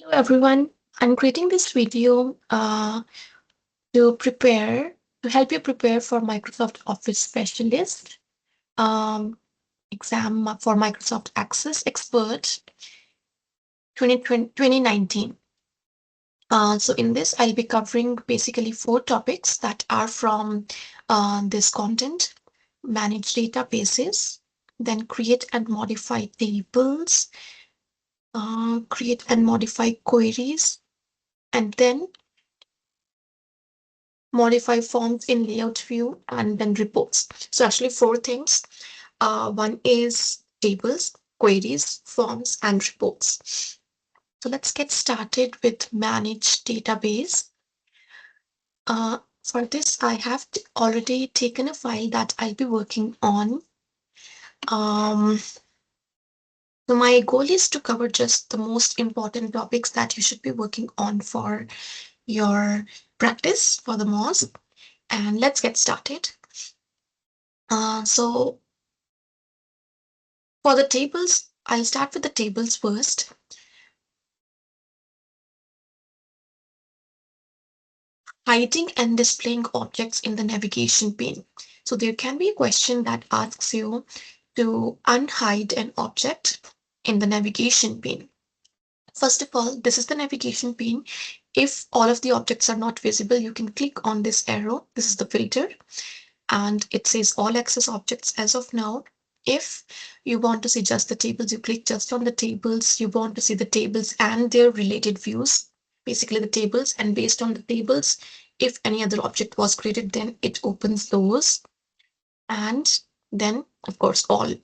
Hello everyone. I'm creating this video to prepare to help you prepare for Microsoft Office Specialist um, exam for Microsoft Access Expert 2019. So in this, I'll be covering basically four topics that are from this content: manage databases, then create and modify tables, create and modify queries, and then modify forms in layout view, and then reports. So actually four things. One is tables, queries, forms, and reports. So let's get started with manage database. For this, I have already taken a file that I'll be working on. Um, so my goal is to cover just the most important topics that you should be working on for your practice for the MOS. And let's get started. So for the tables, I'll start with the tables first. Hiding and displaying objects in the navigation pane. So there can be a question that asks you to unhide an object in the navigation pane. First of all, this is the navigation pane. If all of the objects are not visible, you can click on this arrow. This is the filter, and it says all access objects as of now. If you want to see just the tables, you click just on the tables. You want to see the tables and their related views, basically the tables, and based on the tables, if any other object was created, then it opens those. And then, of course, all.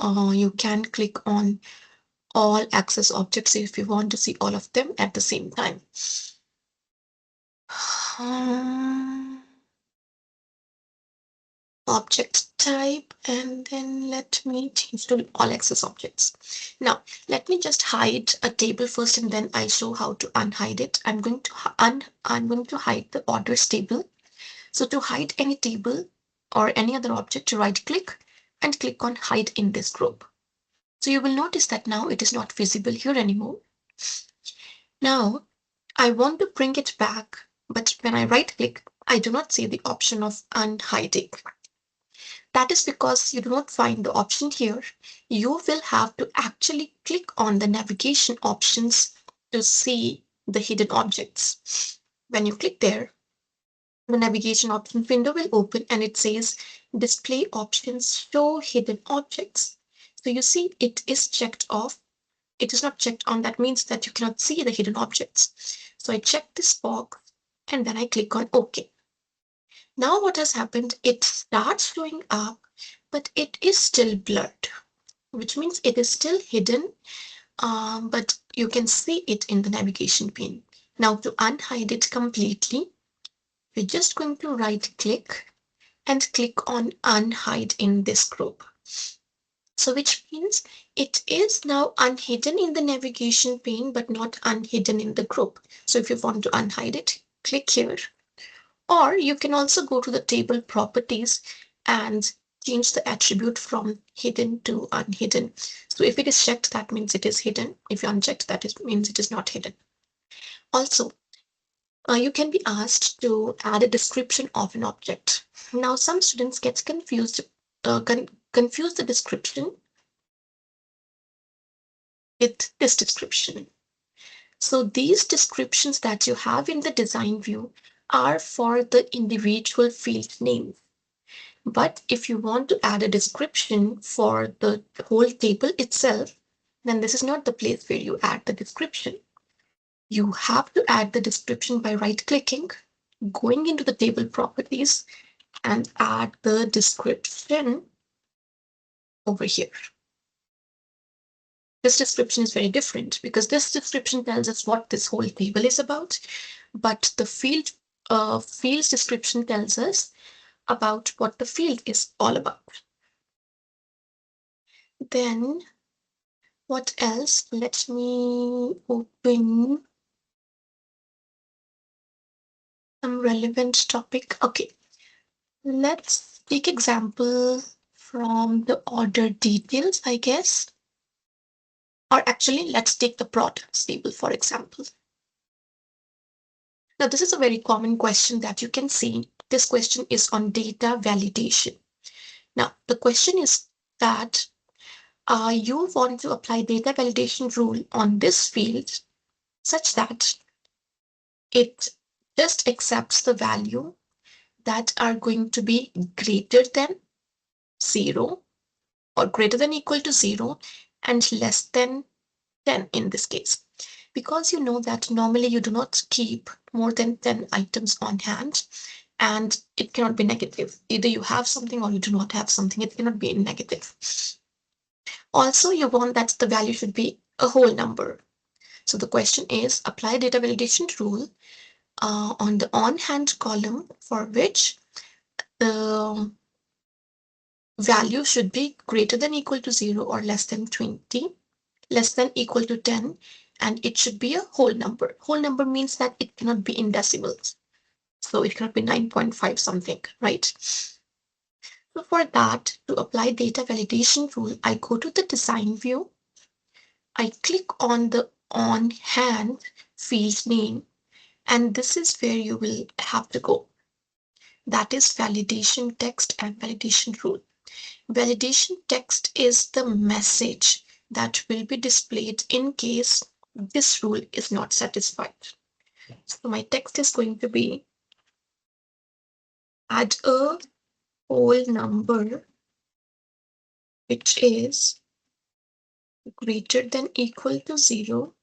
You can click on all access objects if you want to see all of them at the same time. Object type, and then let me change to all access objects. Now, let me just hide a table first, and then I show how to unhide it. I'm going to hide the orders table. So to hide any table or any other object, right click and click on hide in this group. So you will notice that now it is not visible here anymore. Now I want to bring it back, but when I right click, I do not see the option of unhiding. That is because you do not find the option here. You will have to actually click on the navigation options to see the hidden objects. When you click there, the navigation options window will open and it says display options show hidden objects. So you see it is checked off. It is not checked on. That means that you cannot see the hidden objects. So I check this box and then I click on OK. Now what has happened? It starts showing up, but it is still blurred, which means it is still hidden, but you can see it in the navigation pane. Now to unhide it completely, we're just going to right click and click on unhide in this group. So which means it is now unhidden in the navigation pane, but not unhidden in the group. So if you want to unhide it, click here. Or you can also go to the table properties and change the attribute from hidden to unhidden. So if it is checked, that means it is hidden. If you unchecked, that means it is not hidden. Also, you can be asked to add a description of an object. Now, some students get confused, confuse the description with this description. So these descriptions that you have in the design view are for the individual field names. But if you want to add a description for the whole table itself, then this is not the place where you add the description. You have to add the description by right clicking, going into the table properties, and add the description over here. This description is very different because this description tells us what this whole table is about, but the fields description tells us about what the field is all about. Then what else? Let me open some relevant topic. Okay, let's take example from the order details, I guess. Or actually, let's take the products table, for example. Now, this is a very common question that you can see. This question is on data validation. Now, the question is that you want to apply data validation rule on this field such that it just accepts the value that are going to be greater than 0 or greater than equal to 0 and less than 10 in this case. Because you know that normally you do not keep more than 10 items on hand and it cannot be negative. Either you have something or you do not have something. It cannot be in negative. Also, you want that the value should be a whole number. So the question is apply data validation rule on the on hand column for which the value should be greater than equal to 0 or less than 20, less than equal to 10, and it should be a whole number. Whole number means that it cannot be in decimals. So it cannot be 9.5 something, right? So for that, to apply data validation rule, I go to the design view. I click on the on hand field name, and this is where you will have to go. That is validation text and validation rule. Validation text is the message that will be displayed in case this rule is not satisfied. So my text is going to be add a whole number which is greater than equal to 0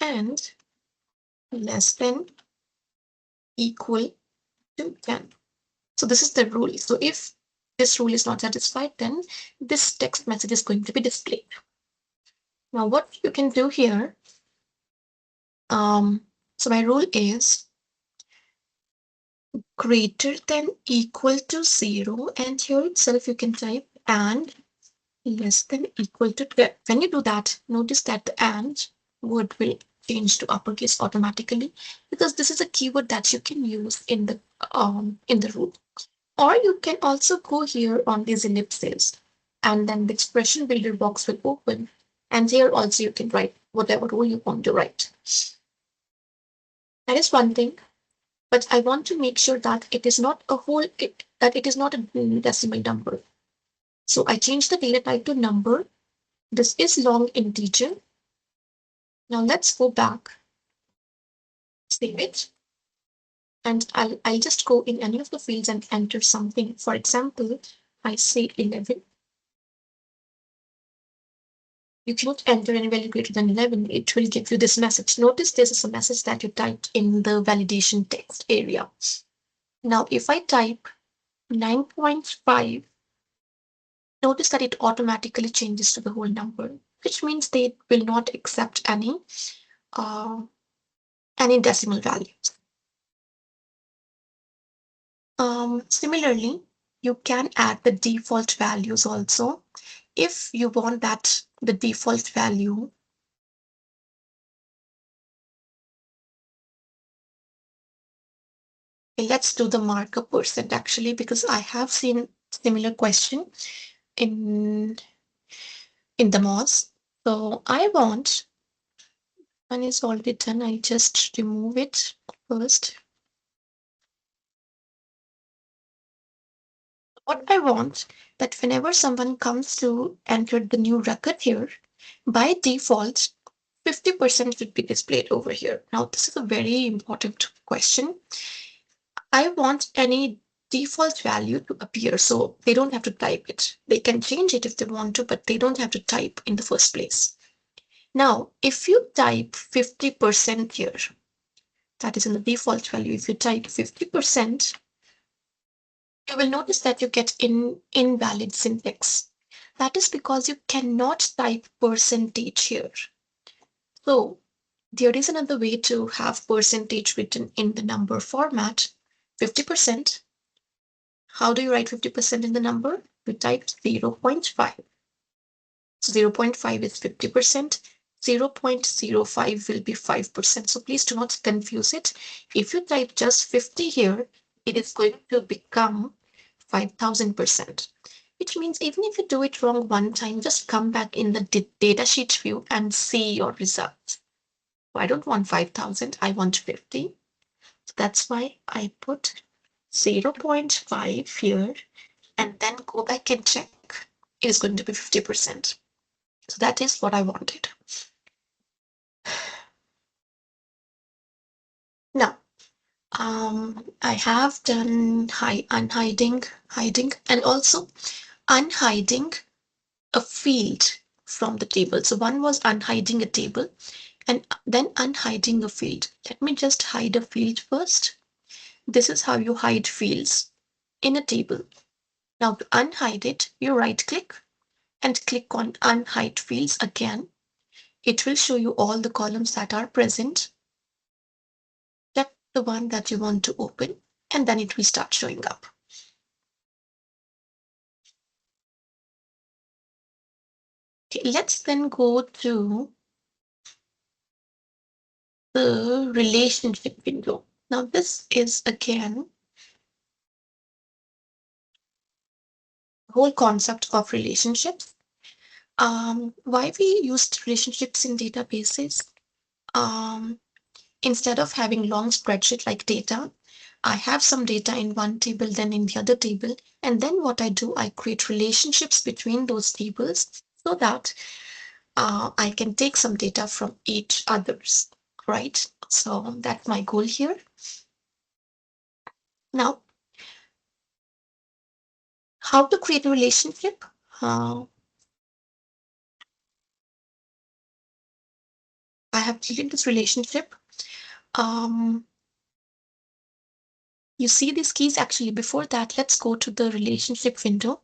and less than equal to 10. So this is the rule. So if this rule is not satisfied, then this text message is going to be displayed. Now what you can do here, so my rule is greater than equal to 0, and here itself you can type and less than equal to 10. When you do that, notice that the and word will change to uppercase automatically because this is a keyword that you can use in the rule. Or you can also go here on these ellipses and then the expression builder box will open, and here also you can write whatever rule you want to write. That is one thing, but I want to make sure that it is not a whole, that it is not a decimal number. So I change the data type to number. This is long integer. Now let's go back, save it, and I'll just go in any of the fields and enter something. For example, I say 11. You cannot enter any value greater than 11. It will give you this message. Notice this is a message that you typed in the validation text area. Now, if I type 9.5, notice that it automatically changes to the whole number, which means they will not accept any decimal values. Similarly, you can add the default values also. If you want that the default value let's do the markup percent actually, because I have seen similar question in the MOS. So I want, one is already done. I just remove it first. What I want that whenever someone comes to enter the new record here, by default, 50% should be displayed over here. Now, this is a very important question. I want any default value to appear, so they don't have to type it. They can change it if they want to, but they don't have to type in the first place. Now, if you type 50% here, that is in the default value, if you type 50%, you will notice that you get invalid syntax. That is because you cannot type percentage here. So there is another way to have percentage written in the number format, 50%. How do you write 50% in the number? You type 0.5. So 0.5 is 50%. 0.05 will be 5%. So please do not confuse it. If you type just 50 here, it is going to become 5000%. which means even if you do it wrong one time, just come back in the datasheet view and see your results. I don't want 5,000, I want 50. So that's why I put 0.5 here and then go back and check. It is going to be 50%. So that is what I wanted. Now, I have done unhiding, hiding, and also unhiding a field from the table. So one was unhiding a table and then unhiding a field. Let me just hide a field first. This is how you hide fields in a table. Now to unhide it, you right click and click on unhide fields again. It will show you all the columns that are present. Check the one that you want to open and then it will start showing up. Okay, let's then go to the relationship window. Now this is again the whole concept of relationships. Why we used relationships in databases? Um, Instead of having long spreadsheet like data, I have some data in one table, then in the other table. And then what I do, I create relationships between those tables so that I can take some data from each others, right? So that's my goal here. Now, how to create a relationship? I have created this relationship. Um, you see these keys actually. Before that, let's go to the relationship window.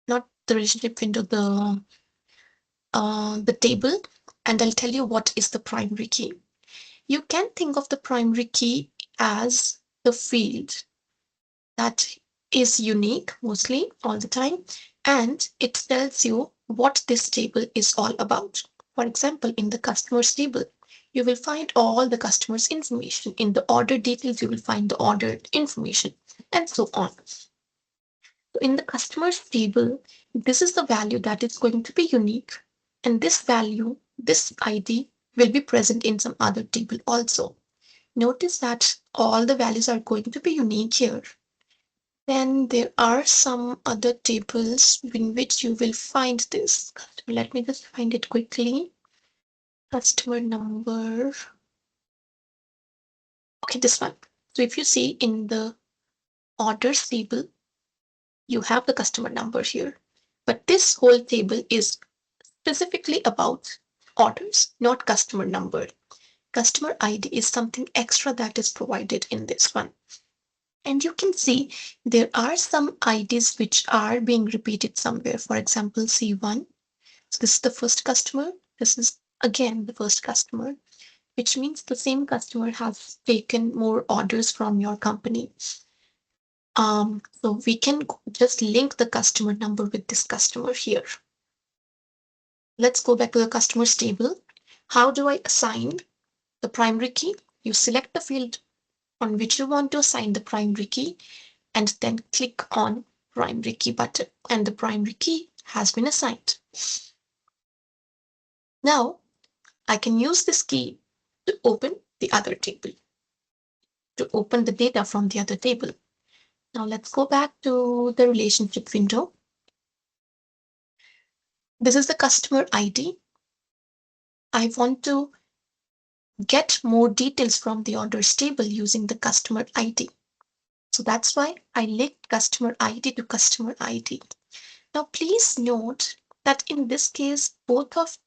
Not the relationship window, the table, and I'll tell you what is the primary key. You can think of the primary key as the field that is unique mostly all the time, and it tells you what this table is all about. For example, in the customers table, you will find all the customers information. In the order details, you will find the order information, and so on. So in the customers table, this is the value that is going to be unique. And this value, this ID, will be present in some other table also. Notice that all the values are going to be unique here. Then there are some other tables in which you will find this. Let me just find it quickly. Customer number. Okay, this one. So if you see in the orders table, you have the customer number here. But this whole table is specifically about orders, not customer number. Customer ID is something extra that is provided in this one. And you can see there are some IDs which are being repeated somewhere. For example, C1. So this is the first customer. This is again the first customer, which means the same customer has taken more orders from your company. So we can just link the customer number with this customer here. Let's go back to the customers table. How do I assign the primary key? You select the field on which you want to assign the primary key and then click on primary key button and the primary key has been assigned. Now I can use this key to open the other table, to open the data from the other table. Now let's go back to the relationship window. This is the customer ID. I want to get more details from the orders table using the customer ID. So that's why I linked customer ID to customer ID. Now please note that in this case, both of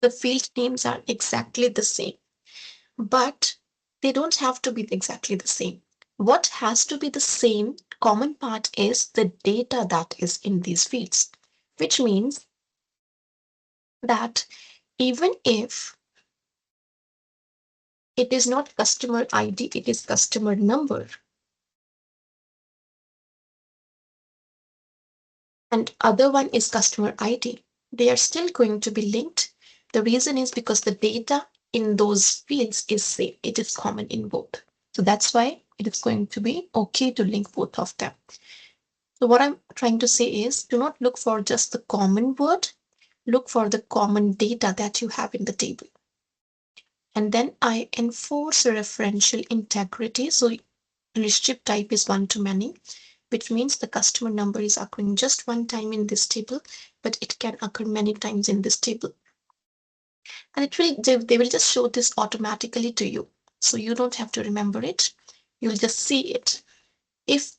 the field names are exactly the same, but they don't have to be exactly the same. What has to be the same common part is the data that is in these fields, which means that even if it is not customer ID, it is customer number, and other one is customer ID, they are still going to be linked. The reason is because the data in those fields is same. It is common in both. So that's why it is going to be okay to link both of them. So what I'm trying to say is, do not look for just the common word, look for the common data that you have in the table. And then I enforce referential integrity. So relationship type is one to many, which means the customer number is occurring just one time in this table, but it can occur many times in this table. And they will just show this automatically to you. So you don't have to remember it. You'll just see it. If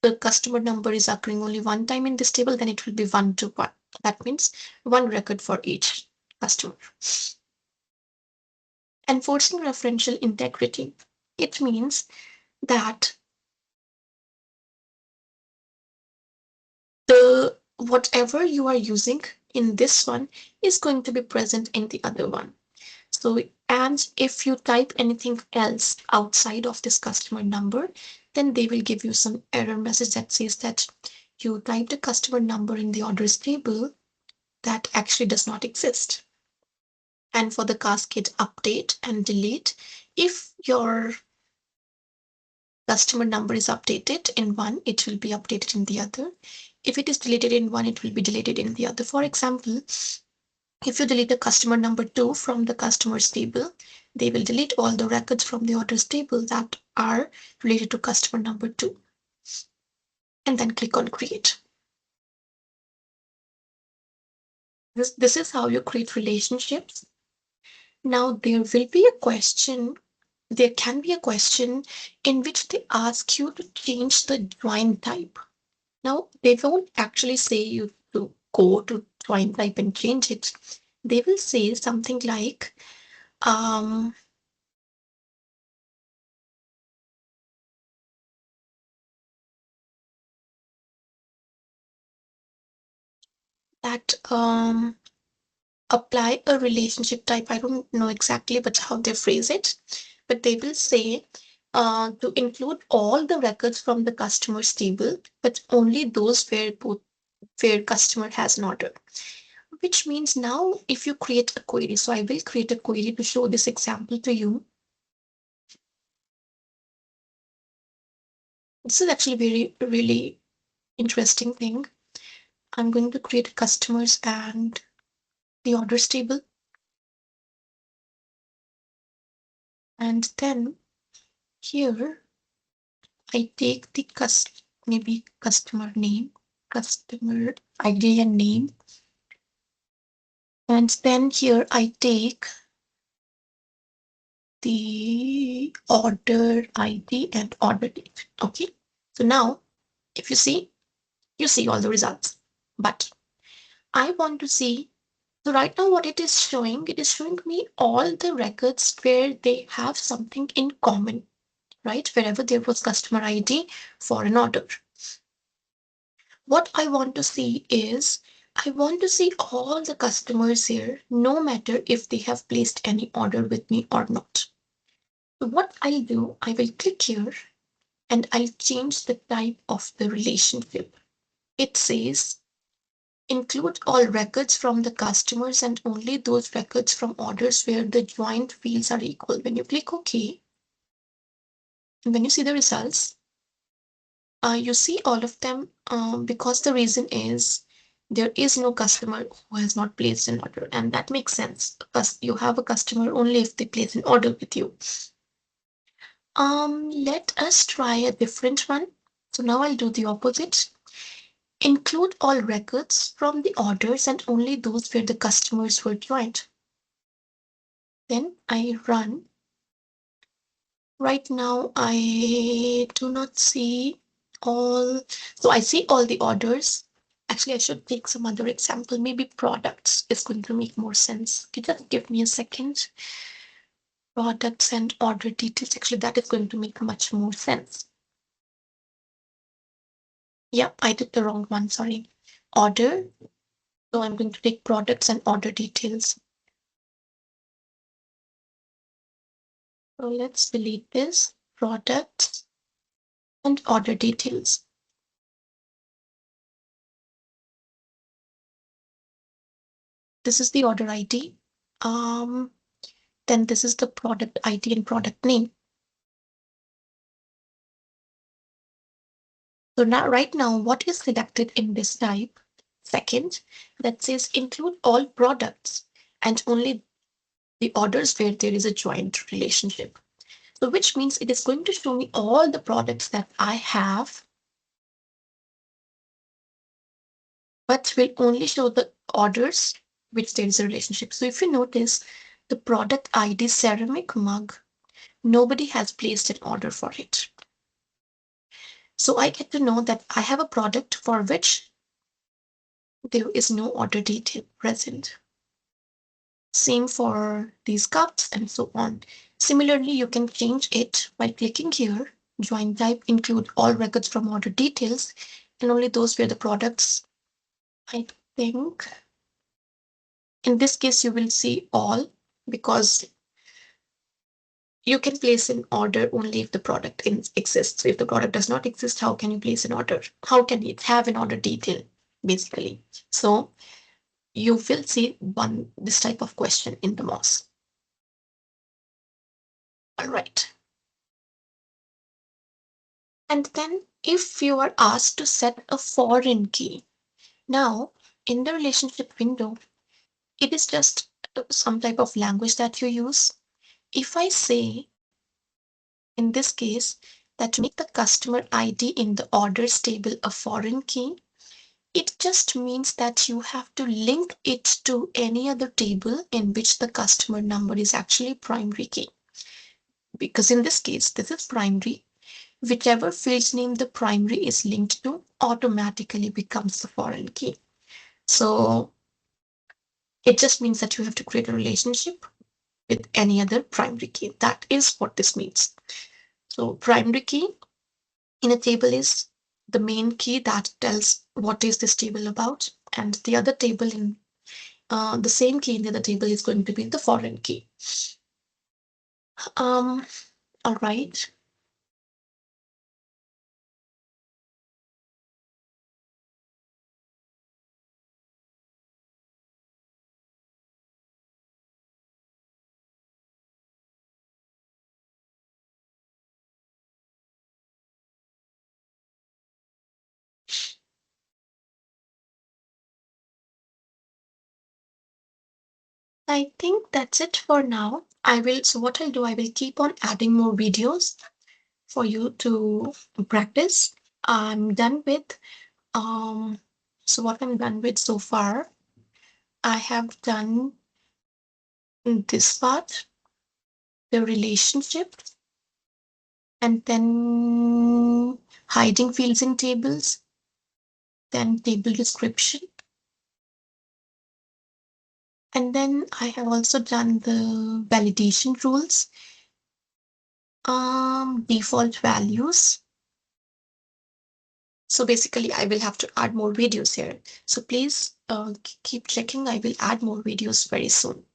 the customer number is occurring only one time in this table, then it will be 1 to 1. That means one record for each customer. Enforcing referential integrity. It means that the whatever you are using in this one is going to be present in the other one. So, and if you type anything else outside of this customer number, then they will give you some error message that says that you typed a customer number in the orders table that actually does not exist. And for the cascade update and delete, if your customer number is updated in one, it will be updated in the other. If it is deleted in one, it will be deleted in the other. For example, if you delete the customer number 2 from the customers table, they will delete all the records from the orders table that are related to customer number 2. And then click on create. This is how you create relationships. Now there will be a question, there can be a question in which they ask you to change the join type. Now they won't actually say you to go to join type and change it. They will say something like, that apply a relationship type. I don't know exactly but how they phrase it, but they will say to include all the records from the customer's table, but only those where customer has an order. Which means now if you create a query, so I will create a query to show this example to you. This is actually very really interesting thing. I'm going to create customers and the orders table. And then here I take the maybe customer name, customer ID and name. And then here I take the order ID and order date. Okay. So now if you see all the results. But I want to see, so right now what it is showing, it is showing me all the records where they have something in common, right? Wherever there was customer ID for an order. What I want to see is, I want to see all the customers here, no matter if they have placed any order with me or not. So what I'll do, I will click here and I'll change the type of the relationship. It says include all records from the customers and only those records from orders where the joint fields are equal. When you click OK, and when you see the results, you see all of them because the reason is there is no customer who has not placed an order, and that makes sense because you have a customer only if they place an order with you. Let us try a different one. So now I'll do the opposite. Include all records from the orders and only those where the customers were joined. Then I run. Right now I do not see all, so I see all the orders. Actually, I should take some other example. Maybe products is going to make more sense. Okay, just give me a second. Products and order details. Actually, that is going to make much more sense. Yeah, I did the wrong one. Sorry. Order. So I'm going to take products and order details. So let's delete this. Products and order details. This is the order ID. Then this is the product ID and product name. So So now, right now, what is selected in this type? Second, that says include all products and only the orders where there is a joint relationship. So which means it is going to show me all the products that I have, but will only show the orders which there is a relationship. So if you notice the product ID ceramic mug, nobody has placed an order for it. So I get to know that I have a product for which there is no order detail present. Same for these cups and so on. Similarly, you can change it by clicking here, join type, include all records from order details, and only those where the products, I think. In this case, you will see all because you can place an order only if the product exists. So if the product does not exist, how can you place an order? How can it have an order detail, basically? So you will see this type of question in the MOS. All right. And then if you are asked to set a foreign key, now in the relationship window, it is just some type of language that you use. If I say, in this case, that to make the customer ID in the orders table a foreign key, it just means that you have to link it to any other table in which the customer number is actually primary key. Because in this case, this is primary. Whichever field's name the primary is linked to automatically becomes the foreign key. So it just means that you have to create a relationship with any other primary key. That is what this means. So primary key in a table is the main key that tells what is this table about, and the other table in the same key in the other table is going to be the foreign key. All right. I think that's it for now. So what I'll do, I will keep on adding more videos for you to practice. I'm done with, so what I'm done with so far, I have done this part, the relationship, and then hiding fields in tables, then table description. And then I have also done the validation rules, default values. So basically, I will have to add more videos here. So please keep checking. I will add more videos very soon.